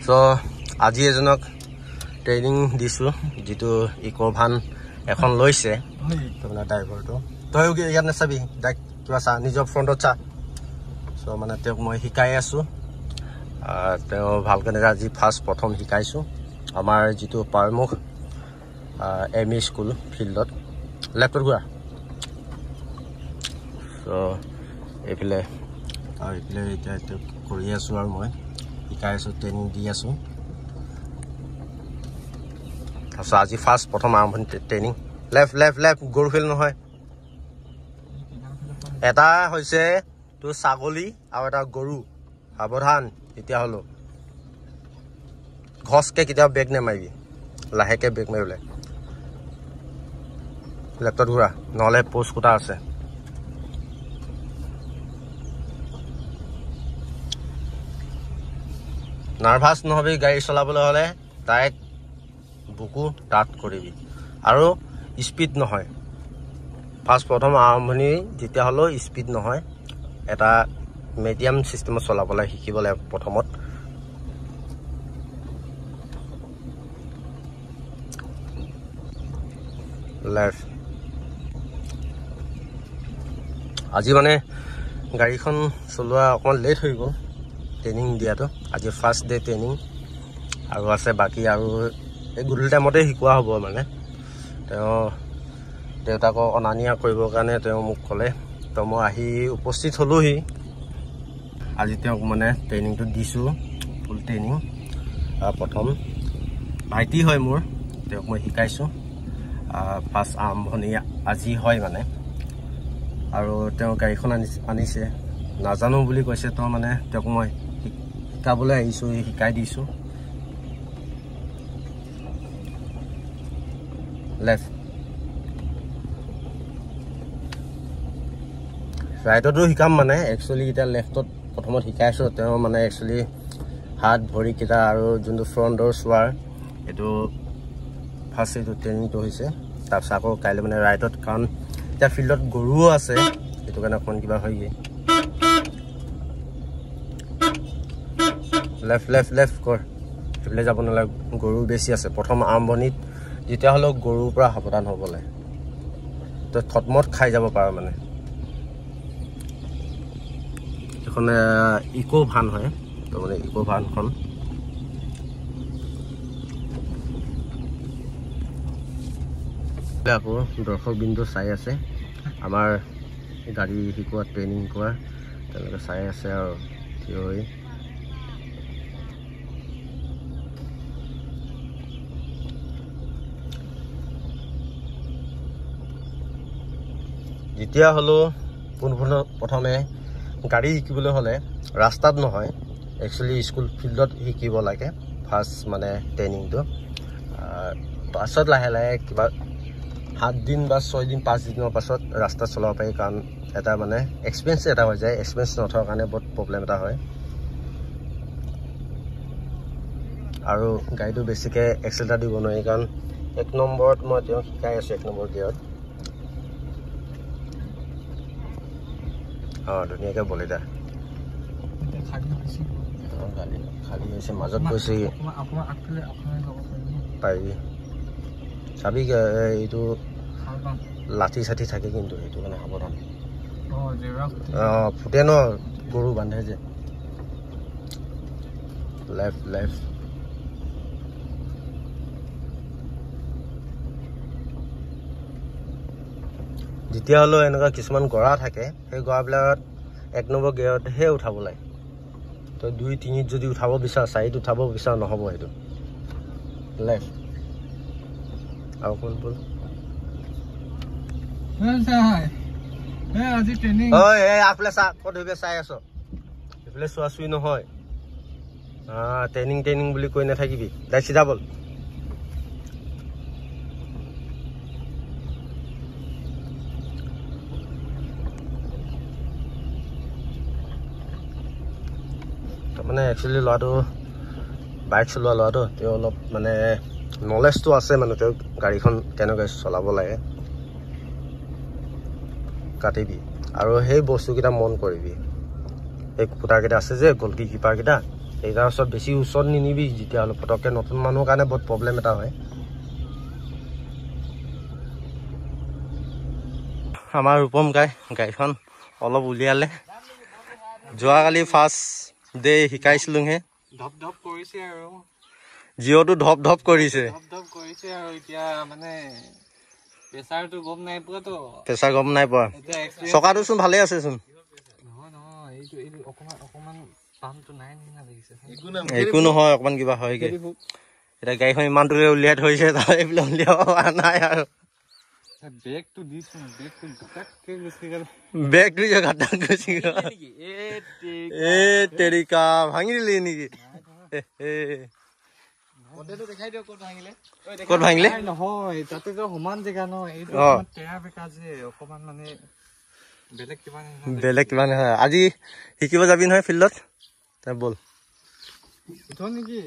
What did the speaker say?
So আজি এজনক training দিছো যেটো ইকো ভান এখন লৈছে তোমৰা ড্ৰাইভাৰটো তই ইয়াত নাচাবি ডাইৰেক্ট কিবা চা নিজৰ ফ্ৰণ্টত চা সো মানে তেওঁক মই শিকাই আছো তেওঁ ভালকৈ আজি ফাৰ্ষ্ট প্ৰথম শিকাইছো আমাৰ যেটো পাৰমুখ এমই স্কুল ফিল্ডত লেপটপ ঘুৰা সো এইফালে এতিয়া কৰি আছো আৰু মই শিকাই আছো ট্ৰেইনিং দি আছো আচ্ছা আজি ফাৰ্ষ্ট প্ৰথম আৰম্ভণি ট্ৰেইনিং লেফট গৰু ফিল নহয় এটা হৈছে তো ছাগলী আৰু এটা গৰু সাৱধান এতিয়া হলো ঘসকে কেতিয়া ব্ৰেক নেমাৰিবি লাহেকে ব্ৰেক মাৰিলে লেফটত ঘুৰা নহলে পোষ্ট কোটা আছে নাৰ্ভাস নহবি গাড়ী চলাবলৈ হলে ডাইৰেক্ট বুকু টাট কৰিবি আৰু স্পিড নহয় ফাৰ্ষ্ট প্ৰথম আৰম্ভণি যেতিয়া হলো স্পিড নহয় এটা মিডিয়াম সিস্টেমত চলাবলৈ শিকিবলৈ প্ৰথমত লেফট আজি মানে গাড়ীখন চলোৱা অকমান লেট হৈ গ'ল ট্ৰেইনিং দিয়াটো আজি ফাৰ্ষ্ট ডে ট্ৰেইনিং আৰু আছে বাকি আৰু এই গুডল টাইমতে শিকোৱা হ'ব মানে দেউতাক অনানিয়া কৰিবৰ কাৰণে তেওঁ মোক ক'লে তো মই আহি উপস্থিত হলোহি আজি তেওঁক মানে ট্ৰেইনিংটো দিছো ফুল ট্ৰেইনিং প্ৰথম ভাইটি হয় মোৰ তেওঁক মই শিকাইছো ফাৰ্ষ্ট আৰম্ভণি আজি হয় মানে আৰু তেওঁ গাড়ীখন আনিছে নাজানো বুলি কৈছে তো মানে তেওঁক মই শিকাবলৈ আহিছো শিকাই দিছো লেফট ৰাইটতো শিকাম মানে একচুয়ালি এটা লেফটত প্ৰথমত শিকাইছো তেওঁ মানে একচুয়ালি হাত ভৰি কিটা আৰু যোনটো ফ্ৰণ্টৰ সোৱাৰ এটো ফাৰ্ষ্ট এটো ট্ৰেইনিংটো হৈছে তাৰপিছত আকৌ কাইলৈ মানে ৰাইটত কাৰণ এতিয়া ফিল্ডত গৰুও আছে এটো কাৰণে কোন কিবা হৈ গৈ লেফট কৰ এফালে যাব নালাগে গৰু বেছি আছে প্ৰথম আৰম্ভণিত যেতিয়া হলো গৰুৰ পৰা সাৱধান হ'বলে তো থতমত খাই যাব পাৰ মানে এখন ইকো ভান হয় তো মানে ইকো ভানখন আকৌ দৰ্শক বিন্দু চাই আছে আমাৰ গাড়ী শিকোৱা ট্ৰেইনিং কৰা তেওঁলোকে চাই আছে আৰু থিয় হৈ যেতিয়া হলো প্ৰথমে গাড়ী শিকিবলৈ হলে ৰাস্তাত নহয় একচুয়ালি স্কুল ফিল্ডত শিকিব লাগে ফাৰ্ষ্ট মানে ট্ৰেইনিংটো পাছত লাহে লাহে কিবা 7 দিন বা 6 দিন 5 দিনৰ পাছত ৰাস্তা চলাব পাৰি কাৰণ এটা মানে এক্সপেৰিয়েন্স এটা হৈ যায় এক্সপেৰিয়েন্স নথকাৰ কাৰণে বহুত প্ৰবলেম এটা হয় আৰু গাড়ীটো বেছিকে এক্সেলেটাৰ দিব নোৱাৰি কাৰণ 1 নম্বৰত মই তেওঁ শিকাই আছো 1 নম্বৰ গিয়াৰত ধুনীয়াকে বলে দা খালি হৈছে মাজত গৈছে পাৰিবি চাবি এইটো লাঠি চাঠি থাকে কিন্তু এইটো কাৰণে সাৱধান ফুটে ন গৰু বান্ধে যে লেফট যেতিয়া হলো এনেকুৱা কিছুমান গৰা থাকে সেই গৰাবিলাকত 1 নম্বৰ গিয়াৰতহে উঠাব লাগে তো 2 3 যদি উঠাব বিচাৰ 4 উঠাব বিচাৰ নহব সেইটো লেফট আৰু কোন বল আজি ট্ৰেইনিং এই আপলে সা কত হইবে চাই আছো এফলে সোয়াসুই নহয় ট্ৰেইনিং বুলি কৈ নাথাকিবি দাই সিধা বল মানে একচুয়ালি লটো বাইক চলোৱা লটো তেওঁ অলপ মানে নলেজটো আছে মানে তেওঁ গাড়ীখন কেনেকৈ চলাব লাগে কাটিবি আৰু সেই বস্তুকিটা মন কৰিবি এই কুকুটাকেইটা আছে যে গলকি কিপাৰকেইটা সেইটাৰ ওচৰত বেছি ওচৰত নিনিবি যেতিয়াহ'লে পটককৈ নতুন মানুহৰ কাৰণে বহুত প্ৰব্লেম এটা হয় আমাৰ ৰূপম গাড়ীখন অলপ উলিয়ালে যোৱাকালি ফাৰ্ষ্ট ডে শিকাইছিলোহে ধপ ধপ কৰিছে আৰু জিঅ'টো ধপ ধপ কৰিছে আৰু এতিয়া মানে প্ৰেছাৰটো গম নাই পোৱাতো প্ৰেছাৰ গম নাই পোৱা চকাটো চোন ভালে আছে চোন নহয় এইটো অকমান পাম্পটো নাই নিচিনা লাগিছে একো নহয় অকমান কিবা হয়গে এতিয়া গাড়ীখন ইমান দূৰে উলিয়াই থৈছে তাৰ এইবিলাক উলিয়াব পৰা নাই আৰু বেগটো দিছো বেগটো যে ঘাটাক গুচি গ'ল তেৰিকা ভাঙি দিলি নেকি ক'ত ভাঙিলে নহয় তাতেতো সমান জেগা ন এইটো তেৰা বেকা যে অকমান মানে বেলেগ কিবা নহয় আজি শিকিব যাবি নহয় ফিল্ডত বল নেকি